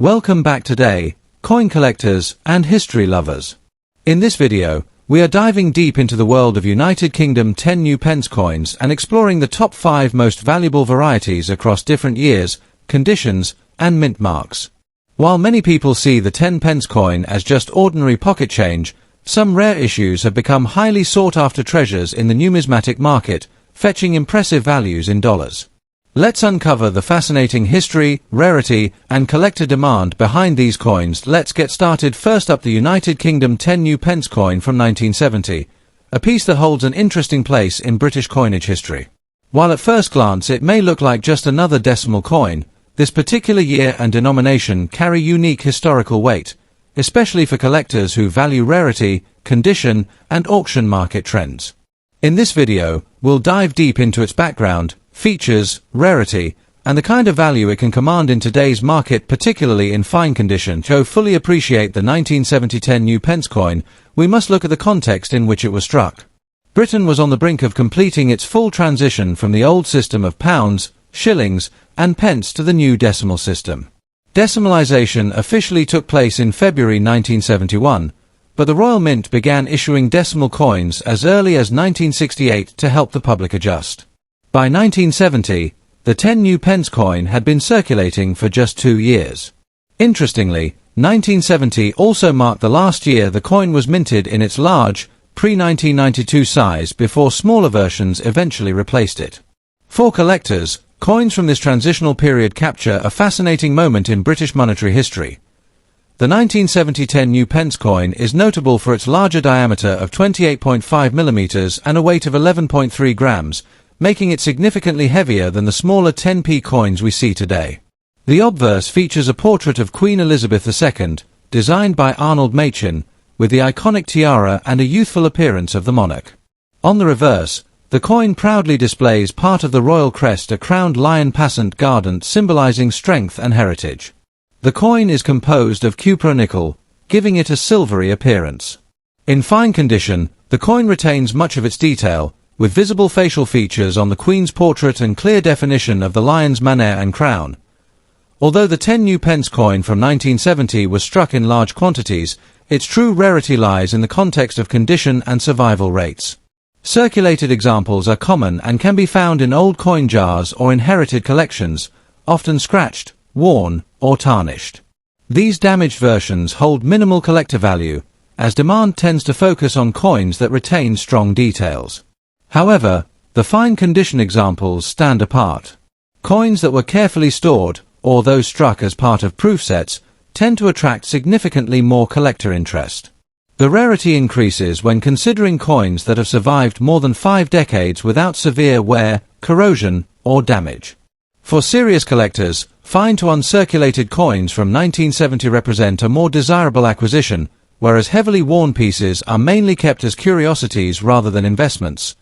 Welcome back today, coin collectors and history lovers. In this video, we are diving deep into the world of United Kingdom 10 new pence coins and exploring the top 5 most valuable varieties across different years, conditions, and mint marks. While many people see the 10 pence coin as just ordinary pocket change, some rare issues have become highly sought-after treasures in the numismatic market, fetching impressive values in dollars. Let's uncover the fascinating history, rarity, and collector demand behind these coins. Let's get started. First up, the United Kingdom 10 new pence coin from 1970, a piece that holds an interesting place in British coinage history. While at first glance it may look like just another decimal coin, this particular year and denomination carry unique historical weight, especially for collectors who value rarity, condition, and auction market trends. In this video, we'll dive deep into its background, features, rarity, and the kind of value it can command in today's market, particularly in fine condition. To fully appreciate the 1970 10 new pence coin, we must look at the context in which it was struck. Britain was on the brink of completing its full transition from the old system of pounds, shillings, and pence to the new decimal system. Decimalisation officially took place in February 1971, but the Royal Mint began issuing decimal coins as early as 1968 to help the public adjust. By 1970, the 10 new pence coin had been circulating for just 2 years. Interestingly, 1970 also marked the last year the coin was minted in its large, pre-1992 size before smaller versions eventually replaced it. For collectors, coins from this transitional period capture a fascinating moment in British monetary history. The 1970 10 new pence coin is notable for its larger diameter of 28.5 mm and a weight of 11.3 grams, making it significantly heavier than the smaller 10p coins we see today. The obverse features a portrait of Queen Elizabeth II, designed by Arnold Machin, with the iconic tiara and a youthful appearance of the monarch. On the reverse, the coin proudly displays part of the royal crest, a crowned lion passant guardant symbolizing strength and heritage. The coin is composed of cupro-nickel, giving it a silvery appearance. In fine condition, the coin retains much of its detail, with visible facial features on the Queen's portrait and clear definition of the lion's manner and crown. Although the 10 new pence coin from 1970 was struck in large quantities, its true rarity lies in the context of condition and survival rates. Circulated examples are common and can be found in old coin jars or inherited collections, often scratched, worn, or tarnished. These damaged versions hold minimal collector value, as demand tends to focus on coins that retain strong details. However, the fine condition examples stand apart. Coins that were carefully stored, or those struck as part of proof sets, tend to attract significantly more collector interest. The rarity increases when considering coins that have survived more than 5 decades without severe wear, corrosion, or damage. For serious collectors, fine to uncirculated coins from 1970 represent a more desirable acquisition, whereas heavily worn pieces are mainly kept as curiosities rather than investments.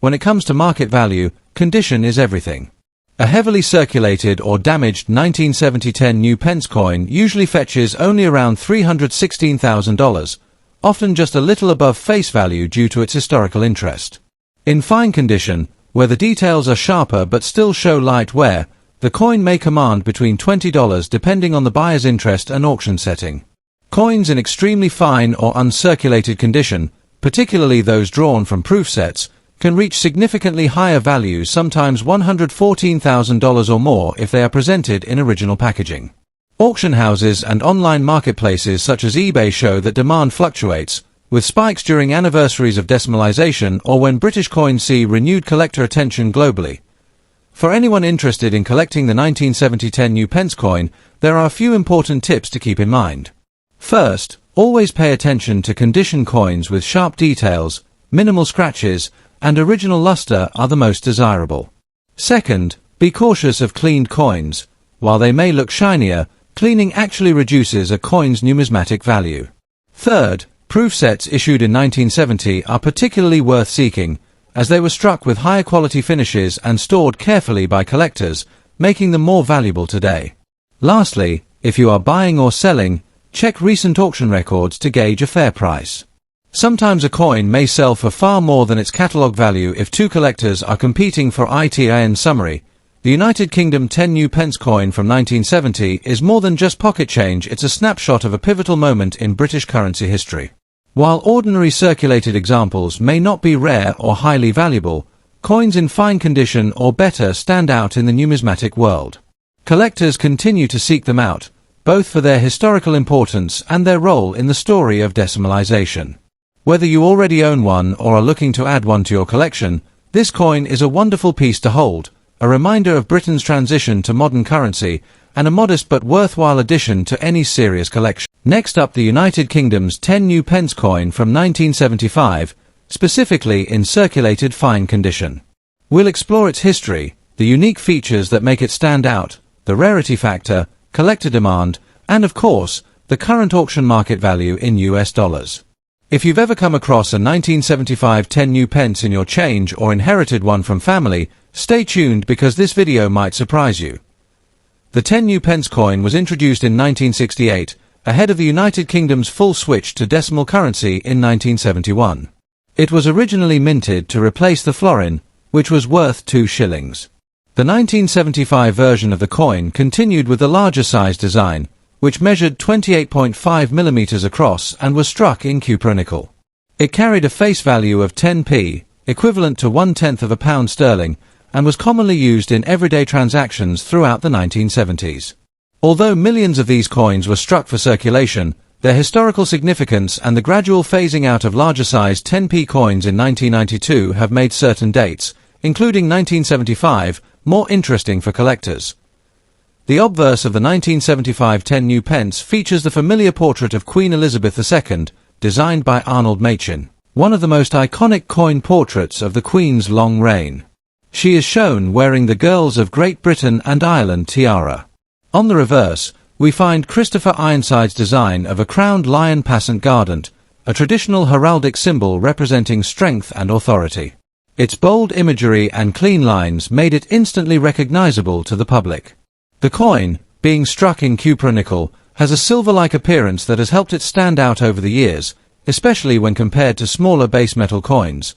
When it comes to market value, condition is everything. A heavily circulated or damaged 1970 10 new pence coin usually fetches only around $316,000, often just a little above face value due to its historical interest. In fine condition, where the details are sharper but still show light wear, the coin may command between $20 depending on the buyer's interest and auction setting. Coins in extremely fine or uncirculated condition, particularly those drawn from proof sets, can reach significantly higher values, sometimes $114,000 or more if they are presented in original packaging. Auction houses and online marketplaces such as eBay show that demand fluctuates, with spikes during anniversaries of decimalisation or when British coins see renewed collector attention globally. For anyone interested in collecting the 1970 10 new pence coin, there are a few important tips to keep in mind. First, always pay attention to condition. Coins with sharp details, minimal scratches, and original luster are the most desirable. Second, be cautious of cleaned coins. While they may look shinier, cleaning actually reduces a coin's numismatic value. Third, proof sets issued in 1970 are particularly worth seeking, as they were struck with higher quality finishes and stored carefully by collectors, making them more valuable today. Lastly, if you are buying or selling, check recent auction records to gauge a fair price. Sometimes a coin may sell for far more than its catalogue value if two collectors are competing for it. In summary, The United Kingdom 10 new pence coin from 1970 is more than just pocket change, it's a snapshot of a pivotal moment in British currency history. While ordinary circulated examples may not be rare or highly valuable, coins in fine condition or better stand out in the numismatic world. Collectors continue to seek them out, both for their historical importance and their role in the story of decimalization. Whether you already own one or are looking to add one to your collection, this coin is a wonderful piece to hold, a reminder of Britain's transition to modern currency, and a modest but worthwhile addition to any serious collection. Next up, the United Kingdom's 10 new pence coin from 1975, specifically in circulated fine condition. We'll explore its history, the unique features that make it stand out, the rarity factor, collector demand, and of course, the current auction market value in US dollars. If you've ever come across a 1975 10 new pence in your change or inherited one from family, stay tuned because this video might surprise you. The 10 new pence coin was introduced in 1968, ahead of the United Kingdom's full switch to decimal currency in 1971. It was originally minted to replace the florin, which was worth 2 shillings. The 1975 version of the coin continued with the larger size design, which measured 28.5 mm across and was struck in cupronickel. It carried a face value of 10p, equivalent to 1/10 of a pound sterling, and was commonly used in everyday transactions throughout the 1970s. Although millions of these coins were struck for circulation, their historical significance and the gradual phasing out of larger-sized 10p coins in 1992 have made certain dates, including 1975, more interesting for collectors. The obverse of the 1975 10 new pence features the familiar portrait of Queen Elizabeth II, designed by Arnold Machin, one of the most iconic coin portraits of the Queen's long reign. She is shown wearing the Girls of Great Britain and Ireland tiara. On the reverse, we find Christopher Ironside's design of a crowned lion passant guardant, a traditional heraldic symbol representing strength and authority. Its bold imagery and clean lines made it instantly recognizable to the public. The coin, being struck in cupronickel, has a silver-like appearance that has helped it stand out over the years, especially when compared to smaller base metal coins.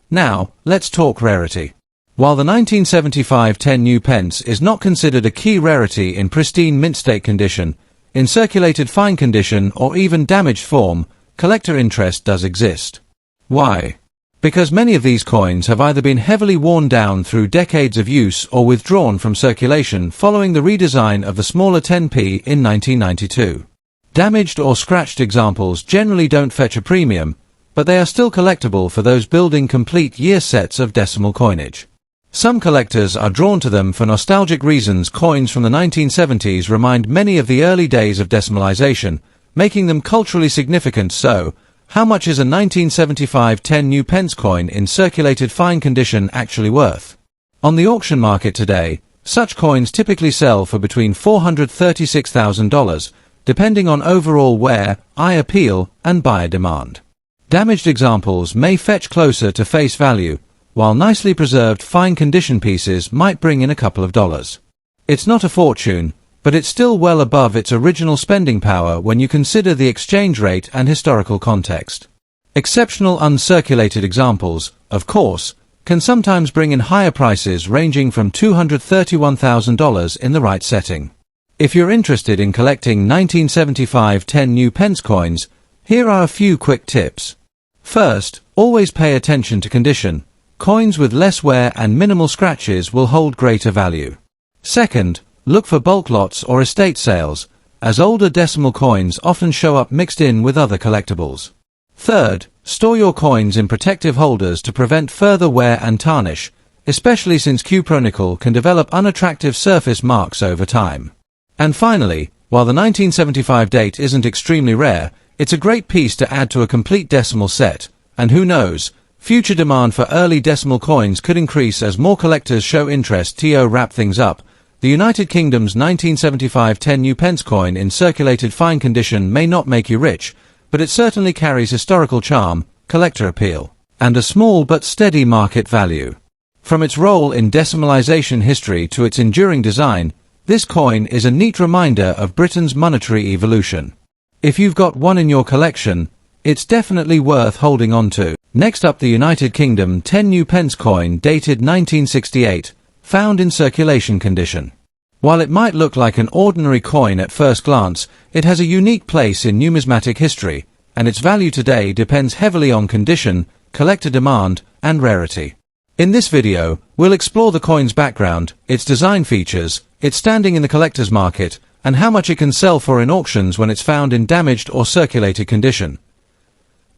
Now, let's talk rarity. While the 1975 10 new pence is not considered a key rarity in pristine mint state condition, in circulated fine condition or even damaged form, collector interest does exist. Why? Because many of these coins have either been heavily worn down through decades of use or withdrawn from circulation following the redesign of the smaller 10p in 1992. Damaged or scratched examples generally don't fetch a premium, but they are still collectible for those building complete year sets of decimal coinage. Some collectors are drawn to them for nostalgic reasons. Coins from the 1970s remind many of the early days of decimalization, making them culturally significant. So, how much is a 1975 10 new pence coin in circulated fine condition actually worth? On the auction market today, such coins typically sell for between $436,000, depending on overall wear, eye appeal, and buyer demand. Damaged examples may fetch closer to face value, while nicely preserved fine condition pieces might bring in a couple of dollars. It's not a fortune, but it's still well above its original spending power when you consider the exchange rate and historical context. Exceptional uncirculated examples, of course, can sometimes bring in higher prices ranging from $231,000 in the right setting. If you're interested in collecting 1975 10 new pence coins, here are a few quick tips. First, always pay attention to condition. Coins with less wear and minimal scratches will hold greater value. Second, look for bulk lots or estate sales, as older decimal coins often show up mixed in with other collectibles. Third, store your coins in protective holders to prevent further wear and tarnish, especially since cupronickel can develop unattractive surface marks over time. And finally, while the 1975 date isn't extremely rare, it's a great piece to add to a complete decimal set, and who knows, future demand for early decimal coins could increase as more collectors show interest. To wrap things up, the United Kingdom's 1975 10 new pence coin in circulated fine condition may not make you rich, but it certainly carries historical charm, collector appeal, and a small but steady market value. From its role in decimalization history to its enduring design, this coin is a neat reminder of Britain's monetary evolution. If you've got one in your collection, it's definitely worth holding on to. Next up, the United Kingdom 10 new pence coin dated 1968, found in circulation condition. While it might look like an ordinary coin at first glance, it has a unique place in numismatic history, and its value today depends heavily on condition, collector demand, and rarity. In this video, we'll explore the coin's background, its design features, its standing in the collector's market, and how much it can sell for in auctions when it's found in damaged or circulated condition.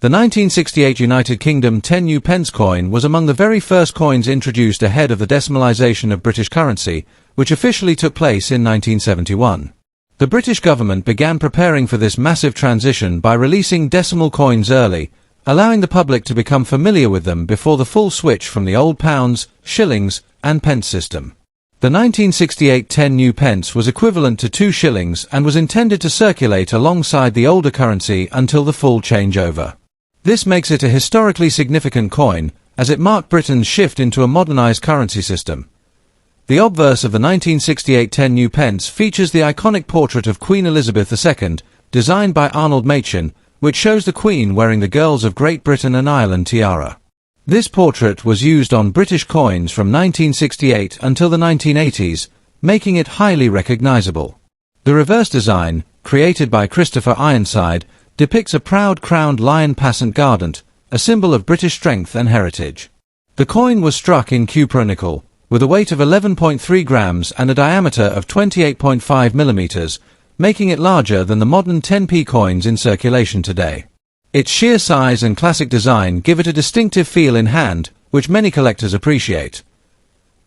The 1968 United Kingdom 10 pence coin was among the very first coins introduced ahead of the decimalisation of British currency, which officially took place in 1971. The British government began preparing for this massive transition by releasing decimal coins early, allowing the public to become familiar with them before the full switch from the old pounds, shillings, and pence system. The 1968 10 pence was equivalent to 2 shillings and was intended to circulate alongside the older currency until the full changeover. This makes it a historically significant coin, as it marked Britain's shift into a modernised currency system. The obverse of the 1968 10 pence features the iconic portrait of Queen Elizabeth II, designed by Arnold Machin, which shows the Queen wearing the Girls of Great Britain and Ireland tiara. This portrait was used on British coins from 1968 until the 1980s, making it highly recognisable. The reverse design, created by Christopher Ironside, depicts a proud crowned lion passant guardant, a symbol of British strength and heritage. The coin was struck in cupro nickel, with a weight of 11.3 grams and a diameter of 28.5 millimeters, making it larger than the modern 10p coins in circulation today. Its sheer size and classic design give it a distinctive feel in hand, which many collectors appreciate.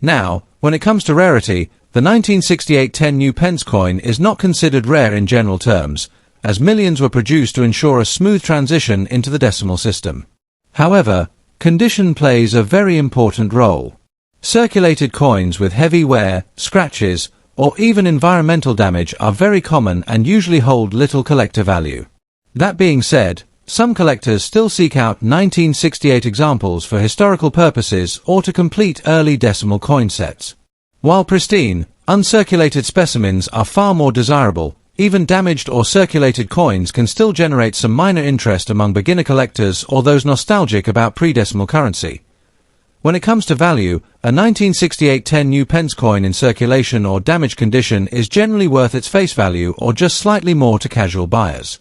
Now, when it comes to rarity, the 1968 10 pence coin is not considered rare in general terms, as millions were produced to ensure a smooth transition into the decimal system. However, condition plays a very important role. Circulated coins with heavy wear, scratches, or even environmental damage are very common and usually hold little collector value. That being said, some collectors still seek out 1968 examples for historical purposes or to complete early decimal coin sets. While pristine, uncirculated specimens are far more desirable, even damaged or circulated coins can still generate some minor interest among beginner collectors or those nostalgic about pre-decimal currency. When it comes to value, a 1968 10 pence coin in circulation or damaged condition is generally worth its face value or just slightly more to casual buyers.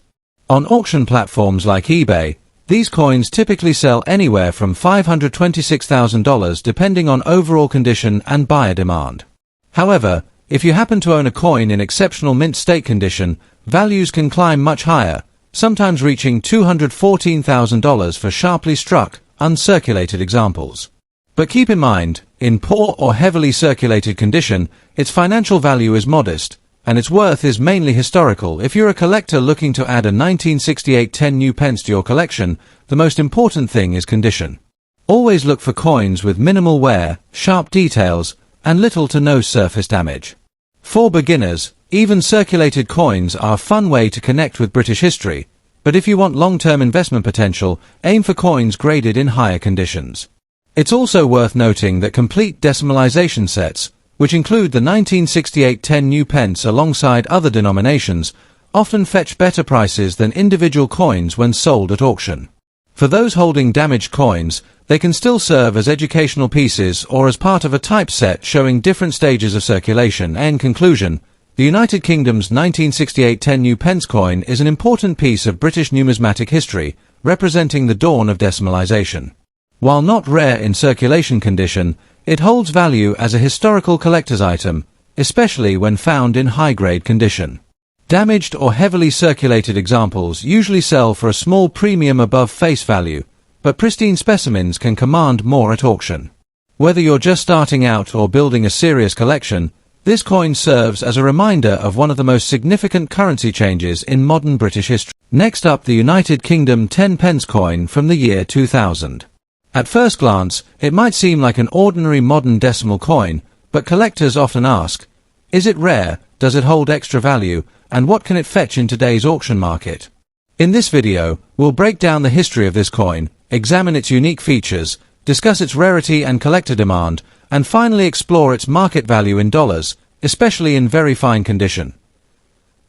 On auction platforms like eBay, these coins typically sell anywhere from $526,000 depending on overall condition and buyer demand. However, if you happen to own a coin in exceptional mint state condition, values can climb much higher, sometimes reaching $214,000 for sharply struck, uncirculated examples. But keep in mind, in poor or heavily circulated condition, its financial value is modest, and its worth is mainly historical. If you're a collector looking to add a 1968 10 pence to your collection, the most important thing is condition. Always look for coins with minimal wear, sharp details, and little to no surface damage. For beginners, even circulated coins are a fun way to connect with British history, but if you want long-term investment potential, aim for coins graded in higher conditions. It's also worth noting that complete decimalisation sets, which include the 1968 10 pence alongside other denominations, often fetch better prices than individual coins when sold at auction. For those holding damaged coins, they can still serve as educational pieces or as part of a typeset showing different stages of circulation. In conclusion, the United Kingdom's 1968 10 pence coin is an important piece of British numismatic history, representing the dawn of decimalisation. While not rare in circulation condition, it holds value as a historical collector's item, especially when found in high-grade condition. Damaged or heavily circulated examples usually sell for a small premium above face value, but pristine specimens can command more at auction. Whether you're just starting out or building a serious collection, this coin serves as a reminder of one of the most significant currency changes in modern British history. Next up, the United Kingdom 10 pence coin from the year 2000. At first glance, it might seem like an ordinary modern decimal coin, but collectors often ask, is it rare, does it hold extra value, and what can it fetch in today's auction market? In this video, we'll break down the history of this coin, examine its unique features, discuss its rarity and collector demand, and finally explore its market value in dollars, especially in very fine condition.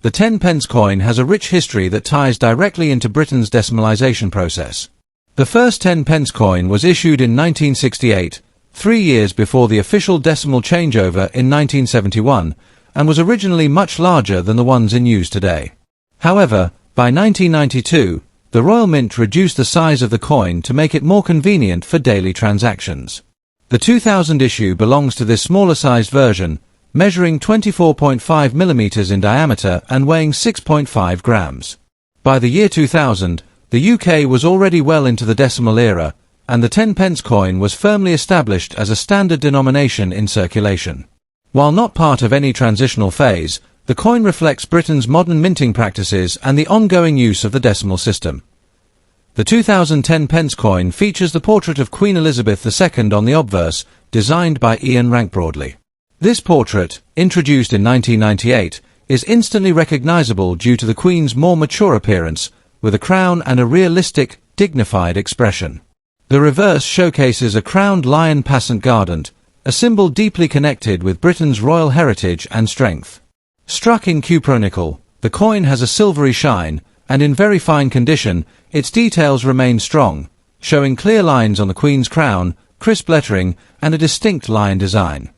The 10 pence coin has a rich history that ties directly into Britain's decimalisation process. The first 10 pence coin was issued in 1968, 3 years before the official decimal changeover in 1971, and was originally much larger than the ones in use today. However, by 1992, the Royal Mint reduced the size of the coin to make it more convenient for daily transactions. The 2000 issue belongs to this smaller-sized version, measuring 24.5 millimeters in diameter and weighing 6.5 grams. By the year 2000, the UK was already well into the decimal era, and the 10p coin was firmly established as a standard denomination in circulation. While not part of any transitional phase, the coin reflects Britain's modern minting practices and the ongoing use of the decimal system. The 2010p coin features the portrait of Queen Elizabeth II on the obverse, designed by Ian Rank-Broadley. This portrait, introduced in 1998, is instantly recognizable due to the Queen's more mature appearance, with a crown and a realistic, dignified expression. The reverse showcases a crowned lion passant guardant, a symbol deeply connected with Britain's royal heritage and strength. Struck in cupronickel, the coin has a silvery shine, and in very fine condition, its details remain strong, showing clear lines on the Queen's crown, crisp lettering, and a distinct lion design.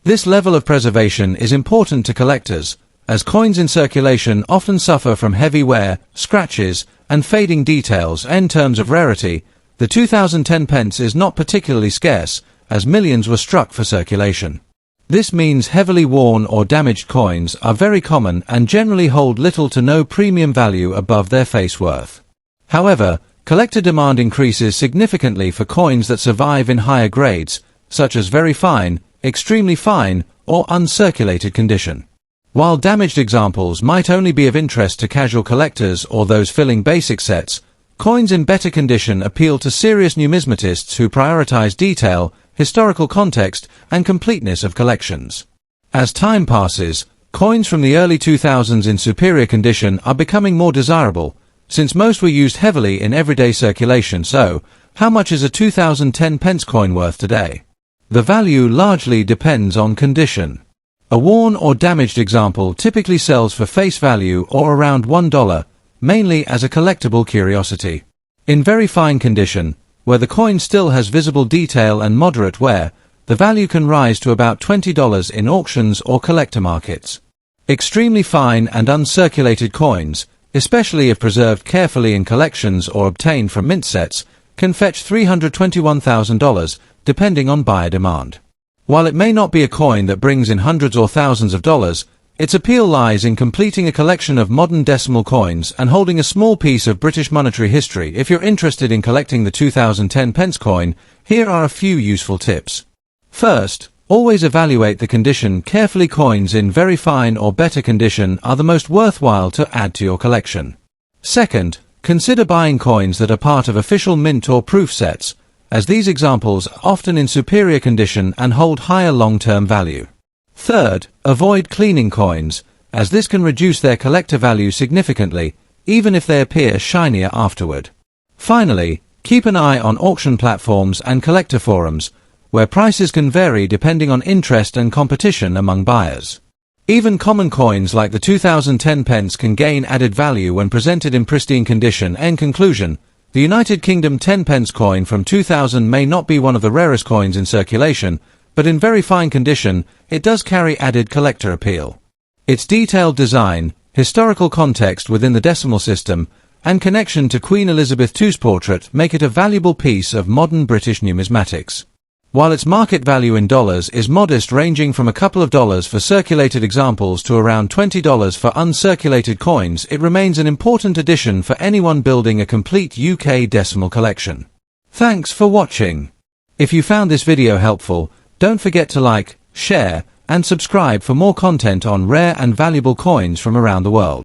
This level of preservation is important to collectors, as coins in circulation often suffer from heavy wear, scratches, and fading details. In terms of rarity, the 2010p is not particularly scarce, as millions were struck for circulation. This means heavily worn or damaged coins are very common and generally hold little to no premium value above their face worth. However, collector demand increases significantly for coins that survive in higher grades, such as very fine, extremely fine, or uncirculated condition. While damaged examples might only be of interest to casual collectors or those filling basic sets, coins in better condition appeal to serious numismatists who prioritize detail, historical context, and completeness of collections. As time passes, coins from the early 2000s in superior condition are becoming more desirable, since most were used heavily in everyday circulation. So, how much is a 2010p coin worth today? The value largely depends on condition. A worn or damaged example typically sells for face value or around $1, mainly as a collectible curiosity. In very fine condition, where the coin still has visible detail and moderate wear, the value can rise to about $20 in auctions or collector markets. Extremely fine and uncirculated coins, especially if preserved carefully in collections or obtained from mint sets, can fetch $321,000, depending on buyer demand. While it may not be a coin that brings in hundreds or thousands of dollars, its appeal lies in completing a collection of modern decimal coins and holding a small piece of British monetary history. If you're interested in collecting the 2010p coin, here are a few useful tips. First, always evaluate the condition carefully. Coins in very fine or better condition are the most worthwhile to add to your collection. Second, consider buying coins that are part of official mint or proof sets, as these examples are often in superior condition and hold higher long-term value. Third, avoid cleaning coins, as this can reduce their collector value significantly, even if they appear shinier afterward. Finally, keep an eye on auction platforms and collector forums, where prices can vary depending on interest and competition among buyers. Even common coins like the 2010p can gain added value when presented in pristine condition. In conclusion, the United Kingdom 10p coin from 2000 may not be one of the rarest coins in circulation, but in very fine condition, it does carry added collector appeal. Its detailed design, historical context within the decimal system, and connection to Queen Elizabeth II's portrait make it a valuable piece of modern British numismatics. While its market value in dollars is modest, ranging from a couple of dollars for circulated examples to around $20 for uncirculated coins, it remains an important addition for anyone building a complete UK decimal collection. Thanks for watching. If you found this video helpful, don't forget to like, share, and subscribe for more content on rare and valuable coins from around the world.